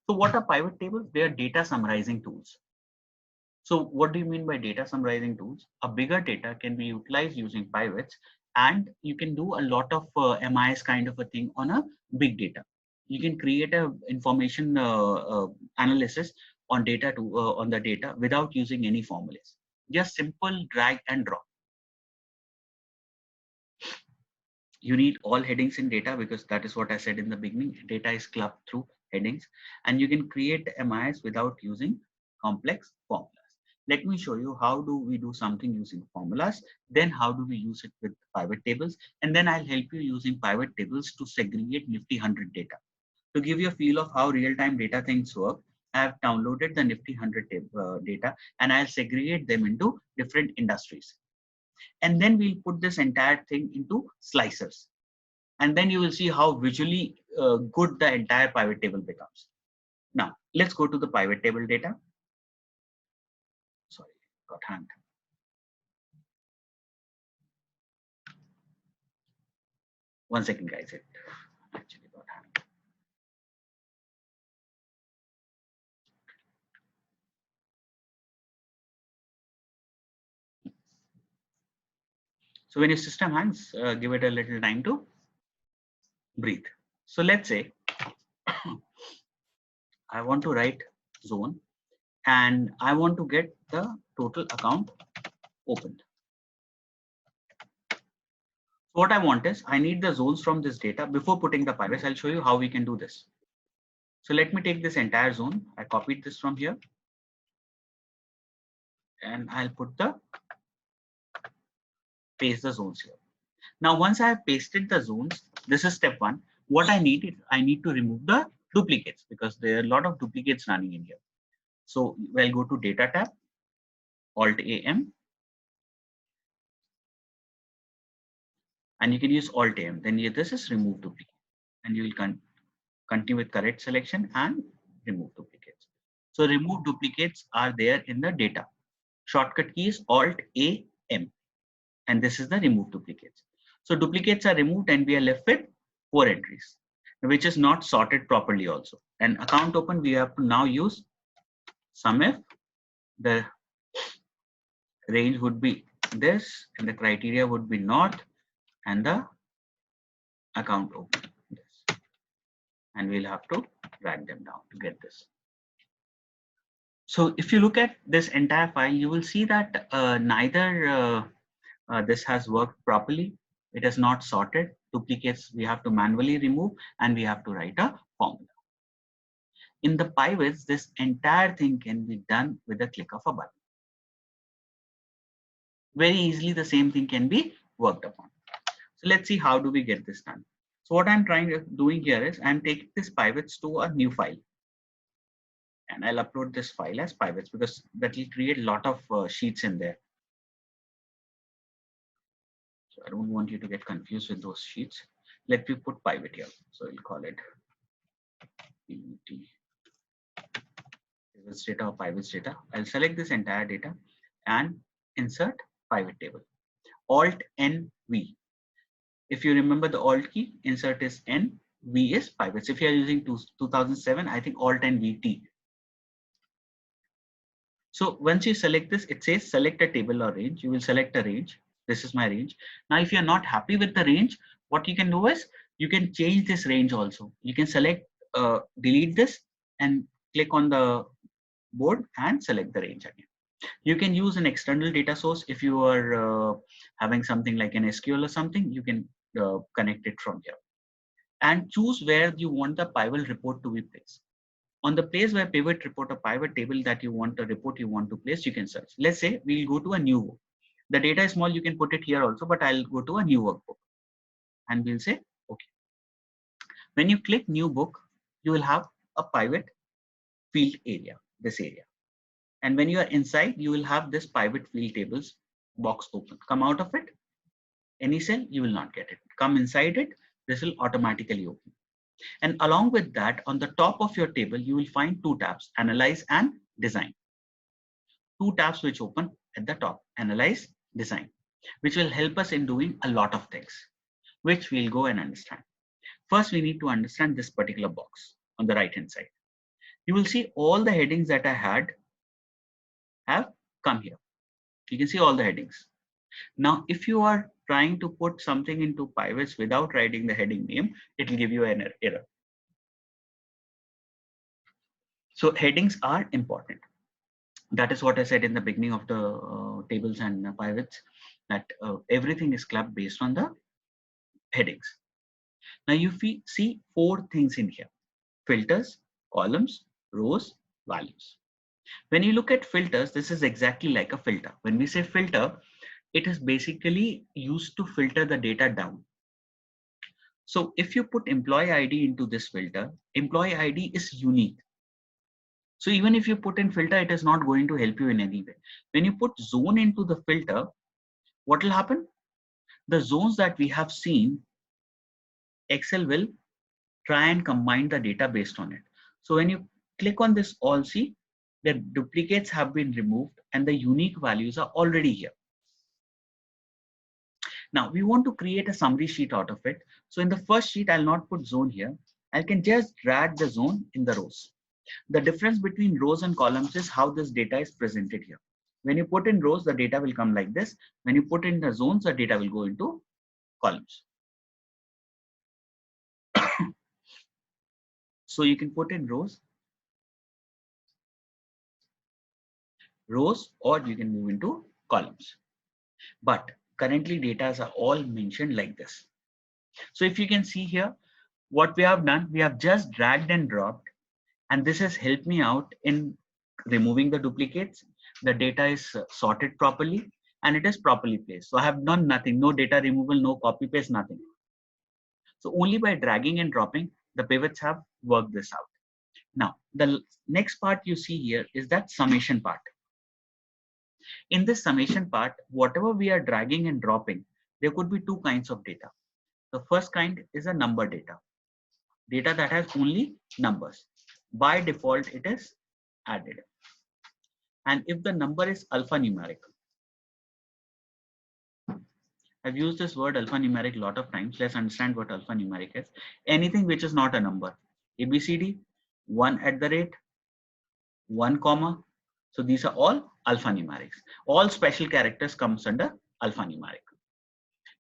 So what are pivot tables? They are data summarizing tools. So what do you mean by data summarizing tools? A bigger data can be utilized using pivots, and you can do a lot of MIS kind of a thing on a big data. You can create a information analysis on data on the data without using any formulas. Just simple drag and drop. You need all headings in data because that is what I said in the beginning. Data is clubbed through headings, and you can create MIS without using complex formulas. Let me show you how do we do something using formulas, then how do we use it with pivot tables, and then I'll help you using pivot tables to segregate Nifty 100 data. To give you a feel of how real-time data things work, I have downloaded the Nifty 100 data, and I'll segregate them into different industries. And then we'll put this entire thing into slicers. And then you will see how visually good the entire pivot table becomes. Now, let's go to the pivot table data. Sorry, got hanged. One second, guys. It actually got hanged. So when your system hangs, give it a little time to breathe. So let's say I want to write zone and I want to get the total account opened. So what I want is I need the zones from this data. Before putting the pivots, I'll show you how we can do this. So let me take this entire zone. I copied this from here and I'll put the paste the zones here. Now, once I have pasted the zones, this is step one. What I need is I need to remove the duplicates because there are a lot of duplicates running in here. So we'll go to data tab, Alt AM, and you can use Alt AM. Then this is remove duplicate, and you will continue with correct selection and remove duplicates. So remove duplicates are there in the data. Shortcut key is Alt AM, and this is the remove duplicates. So duplicates are removed, and we are left with 4 entries, which is not sorted properly also. And account open, we have to now use SUMIF. The range would be this, and the criteria would be not, and the account open this. And we'll have to drag them down to get this. So if you look at this entire file, you will see that neither this has worked properly. It is not sorted. Duplicates we have to manually remove, and we have to write a formula. In the pivots, this entire thing can be done with a click of a button. Very easily, the same thing can be worked upon. So let's see how do we get this done. So what I'm doing here is I'm taking this pivots to a new file. And I'll upload this file as pivots because that will create a lot of sheets in there. So I don't want you to get confused with those sheets. Let me put pivot here. So we'll call it pivots data or pivots data. I'll select this entire data and insert pivot table. Alt N V. If you remember the Alt key, insert is N, V is pivots. If you are using 2007, I think Alt and VT. So once you select this, it says select a table or range. You will select a range. This is my range. Now, if you're not happy with the range, what you can do is you can change this range also. You can select, delete this and click on the board and select the range again. You can use an external data source. If you are having something like an SQL or something, you can connect it from here and choose where you want the pivot report to be placed. On the place where pivot report or pivot table that you want, the report you want to place, you can search. Let's say we'll go to a new work. The data is small, you can put it here also, but I'll go to a new workbook and we'll say, okay. When you click new book, you will have a pivot field area, this area. And when you are inside, you will have this pivot field tables box open. Come out of it, any cell, you will not get it. Come inside it, this will automatically open. And along with that, on the top of your table, you will find 2 tabs, Analyze and Design. 2 tabs which open at the top, Analyze, Design, which will help us in doing a lot of things, which we'll go and understand. First, we need to understand this particular box on the right hand side. You will see all the headings that I had have come here. You can see all the headings. Now, if you are trying to put something into pivots without writing the heading name, it will give you an error. So headings are important. That is what I said in the beginning of the tables and pivots, that everything is clubbed based on the headings. Now you see four things in here: filters, columns, rows, values. When you look at filters, this is exactly like a filter. When we say filter, it is basically used to filter the data down. So if you put employee ID into this filter, employee ID is unique. So even if you put in filter, it is not going to help you in any way. When you put zone into the filter, what will happen? The zones that we have seen, Excel will try and combine the data based on it. So when you click on this all see, the duplicates have been removed and the unique values are already here. Now we want to create a summary sheet out of it. So in the first sheet, I'll not put zone here. I can just drag the zone in the rows. The difference between rows and columns is how this data is presented here. When you put in rows, the data will come like this. When you put in the zones, the data will go into columns. So you can put in rows, or you can move into columns. But currently data are all mentioned like this. So if you can see here, what we have done, we have just dragged and dropped, and this has helped me out in removing the duplicates. The data is sorted properly and it is properly placed. So I have done nothing, no data removal, no copy paste, nothing. So only by dragging and dropping, the pivots have worked this out. Now, the next part you see here is that summation part. In this summation part, whatever we are dragging and dropping, there could be two kinds of data. The first kind is a number data that has only numbers. By default, it is added. And if the number is alphanumeric, I've used this word alphanumeric a lot of times. Let's understand what alphanumeric is. Anything which is not a number. ABCD, 1 at the rate, 1 comma. So these are all alphanumerics. All special characters comes under alphanumeric.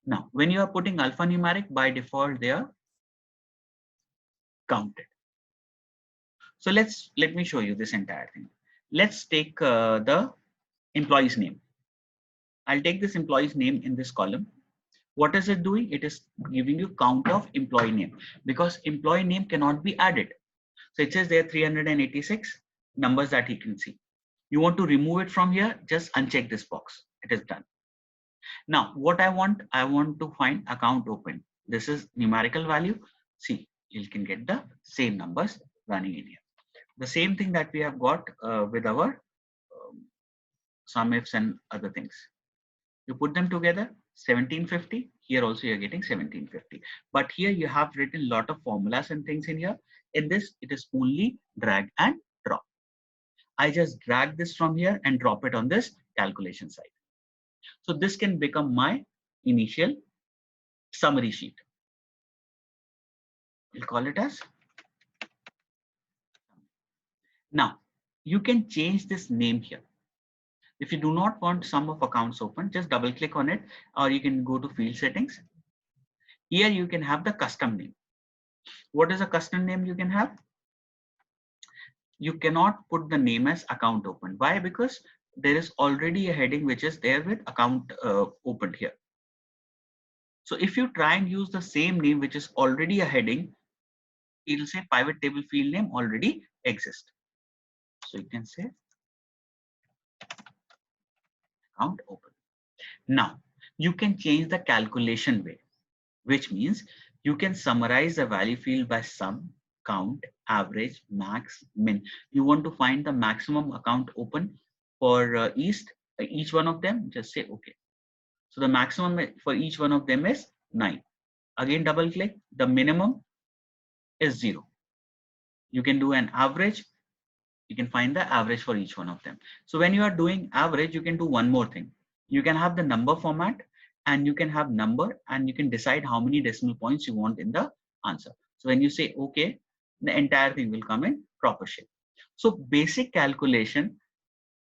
Now, when you are putting alphanumeric, by default, they are counted. So let me show you this entire thing. Let's take the employee's name. I'll take this employee's name in this column. What is it doing? It is giving you count of employee name, because employee name cannot be added. So it says there are 386 numbers that you can see. You want to remove it from here, just uncheck this box. It is done. Now what I want to find account open. This is numerical value. See, you can get the same numbers running in here. The same thing that we have got with our sum ifs and other things. You put them together, 1750. Here also you're getting 1750. But here you have written a lot of formulas and things in here. In this, it is only drag and drop. I just drag this from here and drop it on this calculation side. So this can become my initial summary sheet. We'll call it as. Now, you can change this name here. If you do not want sum of accounts open, just double click on it, or you can go to field settings. Here you can have the custom name. What is a custom name you can have? You cannot put the name as account open. Why? Because there is already a heading which is there with account opened here. So if you try and use the same name which is already a heading, it will say pivot table field name already exists. So you can say account open. Now you can change the calculation way, which means you can summarize the value field by sum, count, average, max, min. You want to find the maximum account open for each one of them, just say okay. So the maximum for each one of them is 9. Again double click, the minimum is 0. You can do an average. You can find the average for each one of them. So when you are doing average, you can do one more thing. You can have the number format, and you can have number, and you can decide how many decimal points you want in the answer. So when you say okay, the entire thing will come in proper shape. So basic calculation,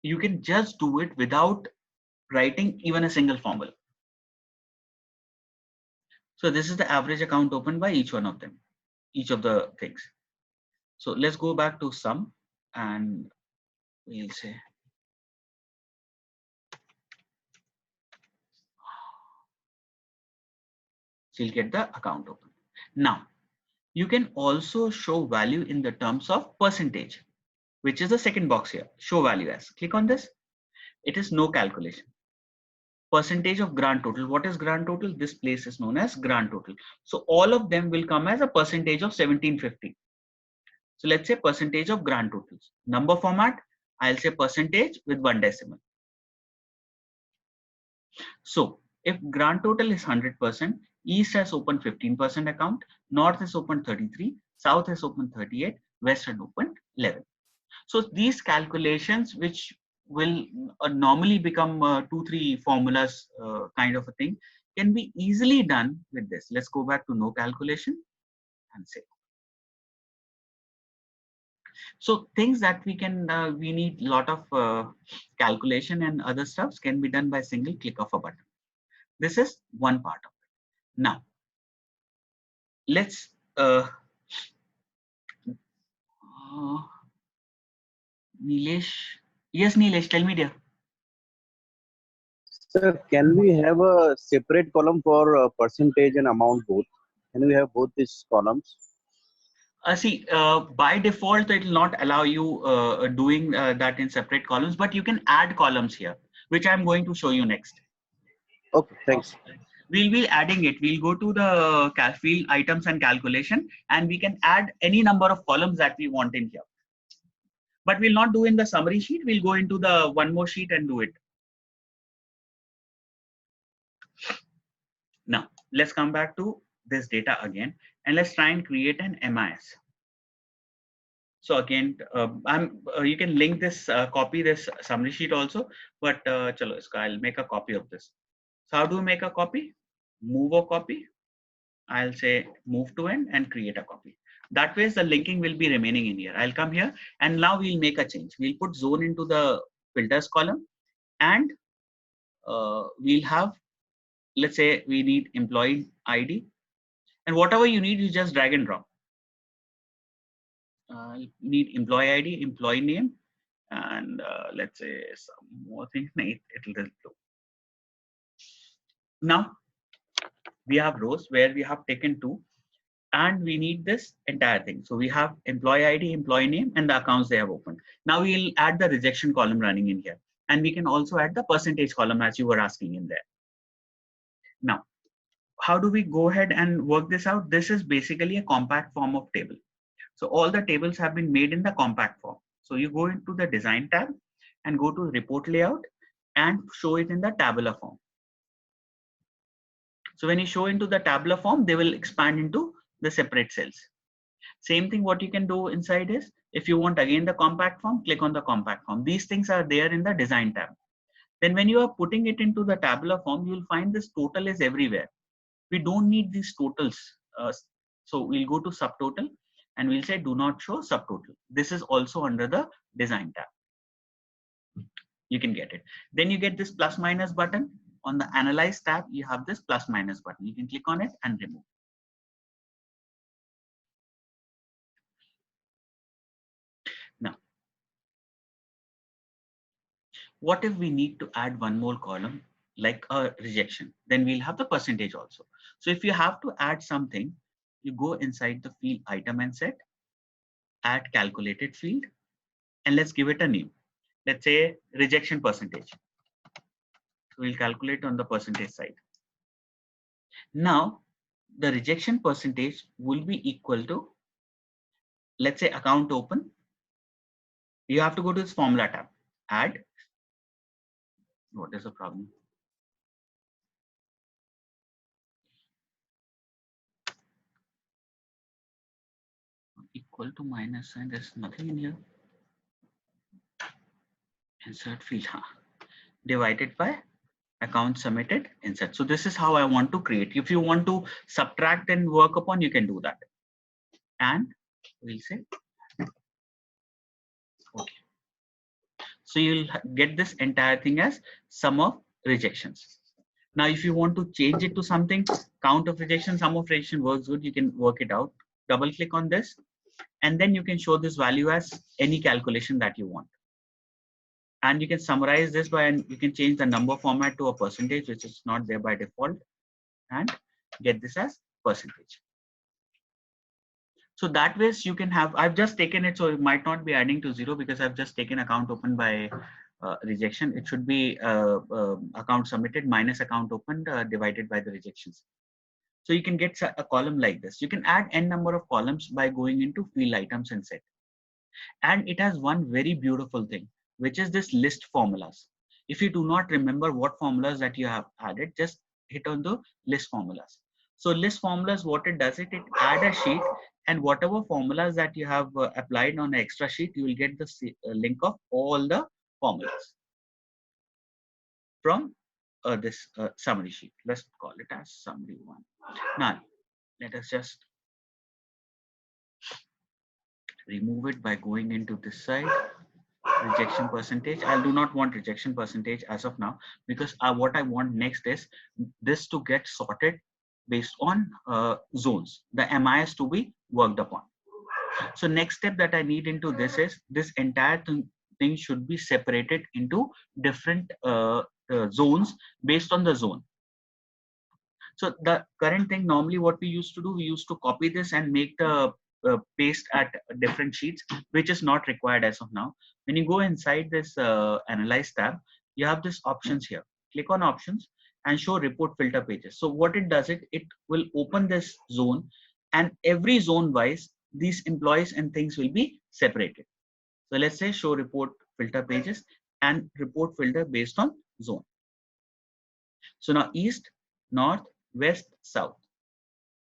you can just do it without writing even a single formula. So this is the average account opened by each one of them, each of the things. So let's go back to sum and we'll say, so you'll get the account open. Now, you can also show value in the terms of percentage, which is the second box here, show value as. Click on this. It is no calculation. Percentage of grand total. What is grand total? This place is known as grand total. So all of them will come as a percentage of 1750. So let's say percentage of grand totals. Number format, I'll say percentage with 1 decimal. So if grand total is 100%, East has opened 15% account, North has opened 33, South has opened 38, West has opened 11. So these calculations, which will normally become 2-3 formulas kind of a thing, can be easily done with this. Let's go back to no calculation and say. So things that we need a lot of calculation and other stuffs can be done by single click of a button. This is one part of it. Now, let's Nilesh. Yes, Nilesh, tell me dear. Sir, can we have a separate column for percentage and amount both? Can we have both these columns? See, by default, it will not allow you doing that in separate columns, but you can add columns here, which I'm going to show you next. Okay, thanks. We'll be adding it. We'll go to the field items and calculation, and we can add any number of columns that we want in here. But we'll not do in the summary sheet. We'll go into the one more sheet and do it. Now, let's come back to this data again, and let's try and create an MIS. So again, you can link this, copy this summary sheet also, but chalo, I'll make a copy of this. So how do we make a copy? Move a copy. I'll say move to end and create a copy. That way the linking will be remaining in here. I'll come here and now we'll make a change. We'll put zone into the filters column and we'll have, let's say we need employee ID, and whatever you need, you just drag and drop. Need employee ID, employee name, and let's say some more things. It'll do. Now we have rows where we have taken 2, and we need this entire thing. So we have employee ID, employee name, and the accounts they have opened. Now we'll add the rejection column running in here, and we can also add the percentage column as you were asking in there. Now, how do we go ahead and work this out? This is basically a compact form of table. So all the tables have been made in the compact form. So you go into the design tab and go to report layout and show it in the tabular form. So when you show into the tabular form, they will expand into the separate cells. Same thing what you can do inside is, if you want again the compact form, click on the compact form. These things are there in the design tab. Then when you are putting it into the tabular form, you will find this total is everywhere. We don't need these totals. So we'll go to subtotal and we'll say do not show subtotal. This is also under the design tab. You can get it. Then you get this plus minus button. On the analyze tab, you have this plus minus button. You can click on it and remove. Now, what if we need to add one more column like a rejection? Then we'll have the percentage also. So if you have to add something, you go inside the field item and set, add calculated field, and let's give it a name. Let's say rejection percentage. So we'll calculate on the percentage side. Now, the rejection percentage will be equal to, let's say account open. You have to go to this formula tab, add. What is the problem? Equal to minus sign, there's nothing in here. Insert field, divided by account submitted, insert. So this is how I want to create. If you want to subtract and work upon, you can do that. And we'll say So you'll get this entire thing as sum of rejections. Now, if you want to change it to something, count of rejection, sum of rejection works good. You can work it out. Double click on this, and then you can show this value as any calculation that you want. And you can summarize this by, and you can change the number format to a percentage, which is not there by default, and get this as percentage. So that ways you can have, I've just taken it, so it might not be adding to 0 because I've just taken account opened by rejection. It should be account submitted minus account opened divided by the rejections. So you can get a column like this. You can add n number of columns by going into field items and set. And it has one very beautiful thing, which is this list formulas. If you do not remember what formulas that you have added, just hit on the list formulas. So list formulas, what it does, it add a sheet, and whatever formulas that you have applied on an extra sheet, you will get the link of all the formulas from this summary sheet. Let's call it as summary 1. Now, let us just remove it by going into this side. Rejection percentage. I do not want rejection percentage as of now, because what I want next is this to get sorted based on zones, the MIS to be worked upon. So next step that I need into this is this entire thing should be separated into different zones based on the zone. So the current thing, normally what we used to do, we used to copy this and make the paste at different sheets, which is not required as of now. When you go inside this analyze tab, you have this options here. Click on options and show report filter pages. So what it does, it will open this zone, and every zone wise, these employees and things will be separated. So let's say show report filter pages and report filter based on zone. So now east, north, west, south,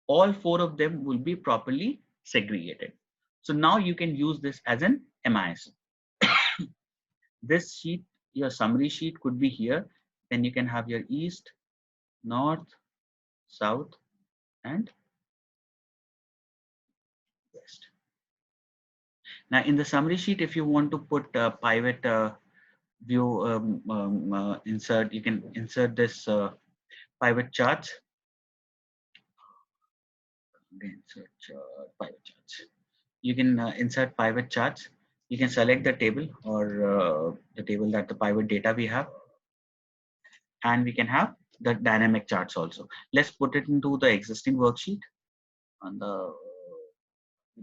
all 4 of them will be properly segregated. So now you can use this as an MIS. This sheet, your summary sheet could be here. Then you can have your east, north, south, and west. Now in the summary sheet, if you want to put a pivot view insert, you can insert this pivot charts. Insert pivot charts. You can insert pivot charts. You can select the table or the table that the pivot data we have, and we can have the dynamic charts also. Let's put it into the existing worksheet on the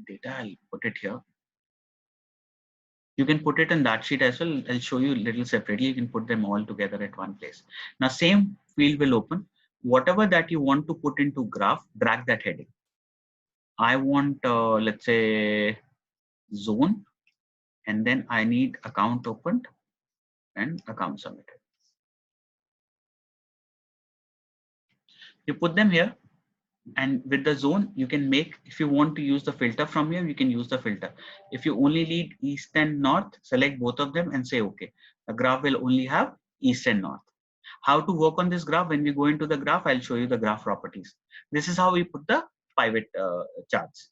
data. I'll put it here. You can put it in that sheet as well. I'll show you a little separately. You can put them all together at one place. Now same field will open. Whatever that you want to put into graph, drag that heading. I want let's say zone, and then I need account opened and account submitted. You put them here, and with the zone you can make, if you want to use the filter from here, you can use the filter. If you only need east and north, select both of them and say okay. The graph will only have east and north. How to work on this graph? When we go into the graph, I'll show you the graph properties. This is how we put the pivot charts.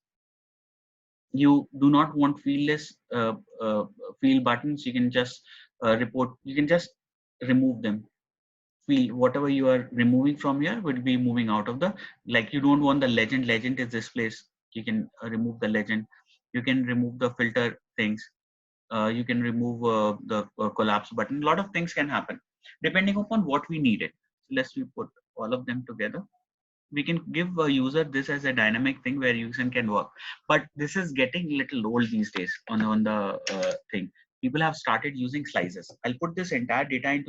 You do not want fieldless field buttons. You can just report, you can just remove them. Field, whatever you are removing from here would be moving out of the, like you don't want the legend is this place, you can remove the legend. You can remove the filter things. You can remove the collapse button. A lot of things can happen depending upon what we needed. So let's we put all of them together. We can give a user this as a dynamic thing where user can work, but this is getting a little old these days on the thing. People have started using slices. I'll put this entire data into